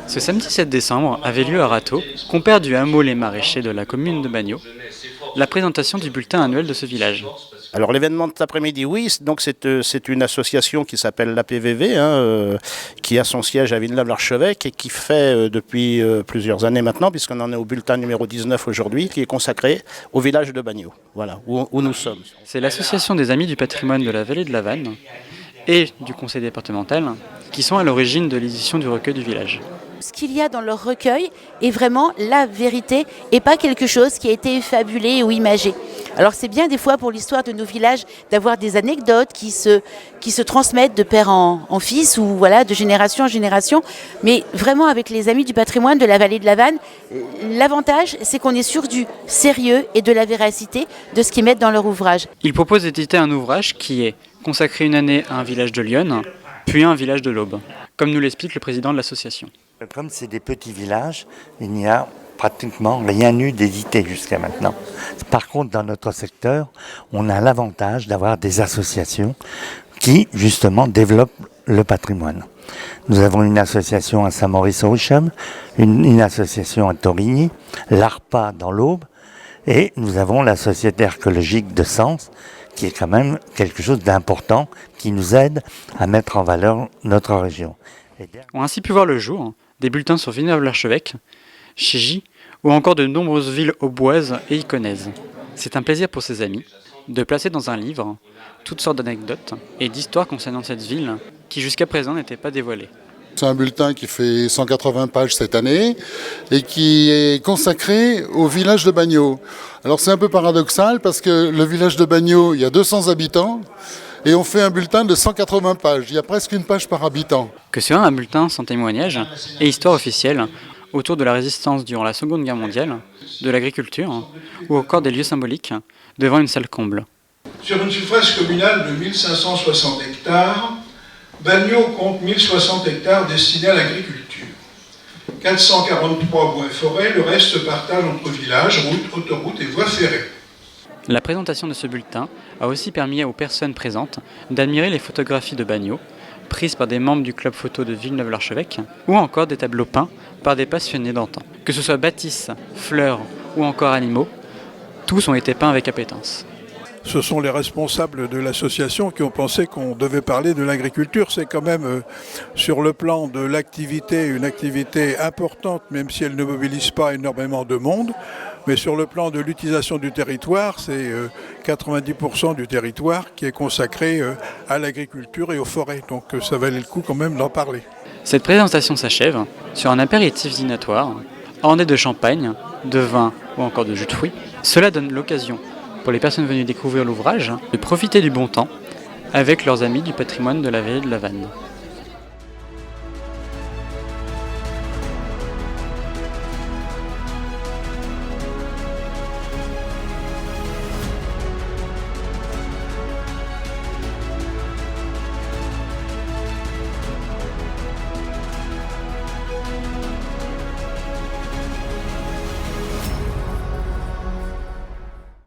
Ce samedi 7 décembre avait lieu à Rateau, compère du hameau Les Maraîchers de la commune de Bagnols, la présentation du bulletin annuel de ce village. Alors l'événement de cet après-midi, oui, donc c'est une association qui s'appelle l'APVV, qui a son siège à Villeneuve-l'Archevêque et qui fait depuis plusieurs années maintenant, puisqu'on en est au bulletin numéro 19 aujourd'hui, qui est consacré au village de Bagnols, voilà, où nous sommes. C'est l'association des Amis du patrimoine de la vallée de la Vanne et du conseil départemental qui sont à l'origine de l'édition du recueil du village. Ce qu'il y a dans leur recueil est vraiment la vérité et pas quelque chose qui a été fabulé ou imagé. Alors c'est bien des fois pour l'histoire de nos villages d'avoir des anecdotes qui se transmettent de père en fils ou voilà, de génération en génération. Mais vraiment avec les Amis du patrimoine de la vallée de la Vanne, l'avantage c'est qu'on est sûr du sérieux et de la véracité de ce qu'ils mettent dans leur ouvrage. Ils proposent d'éditer un ouvrage qui est consacré une année à un village de Lyon, puis à un village de l'Aube, comme nous l'explique le président de l'association. Comme c'est des petits villages, il n'y a pratiquement rien eu d'édité jusqu'à maintenant. Par contre, dans notre secteur, on a l'avantage d'avoir des associations qui, justement, développent le patrimoine. Nous avons une association à Saint-Maurice-au-Ruchem, une association à Torigny, l'ARPA dans l'Aube, et nous avons la Société archéologique de Sens, qui est quand même quelque chose d'important, qui nous aide à mettre en valeur notre région. On a ainsi pu voir le jour des bulletins sur Villeneuve-l'Archevêque, Chégy ou encore de nombreuses villes auboises et iconaises. C'est un plaisir pour ses amis de placer dans un livre toutes sortes d'anecdotes et d'histoires concernant cette ville qui jusqu'à présent n'étaient pas dévoilées. C'est un bulletin qui fait 180 pages cette année et qui est consacré au village de Bagnols. Alors c'est un peu paradoxal parce que le village de Bagnols, il y a 200 habitants et on fait un bulletin de 180 pages. Il y a presque une page par habitant. Que soit un bulletin sans témoignage et histoire officielle autour de la résistance durant la Seconde Guerre mondiale, de l'agriculture ou encore des lieux symboliques devant une salle comble. Sur une surface communale de 1560 hectares, Bagnols compte 1060 hectares destinés à l'agriculture. 443 bois et forêts, le reste se partage entre villages, routes, autoroutes et voies ferrées. La présentation de ce bulletin a aussi permis aux personnes présentes d'admirer les photographies de Bagnols, prises par des membres du club photo de Villeneuve-l'Archevêque, ou encore des tableaux peints par des passionnés d'antan. Que ce soit bâtisses, fleurs ou encore animaux, tous ont été peints avec appétence. Ce sont les responsables de l'association qui ont pensé qu'on devait parler de l'agriculture. C'est quand même, sur le plan de l'activité, une activité importante, même si elle ne mobilise pas énormément de monde. Mais sur le plan de l'utilisation du territoire, c'est 90% du territoire qui est consacré à l'agriculture et aux forêts. Donc ça valait le coup quand même d'en parler. Cette présentation s'achève sur un apéritif dînatoire, orné de champagne, de vin ou encore de jus de fruits. Cela donne l'occasion pour les personnes venues découvrir l'ouvrage de profiter du bon temps avec leurs amis du patrimoine de la vallée de la Vanne.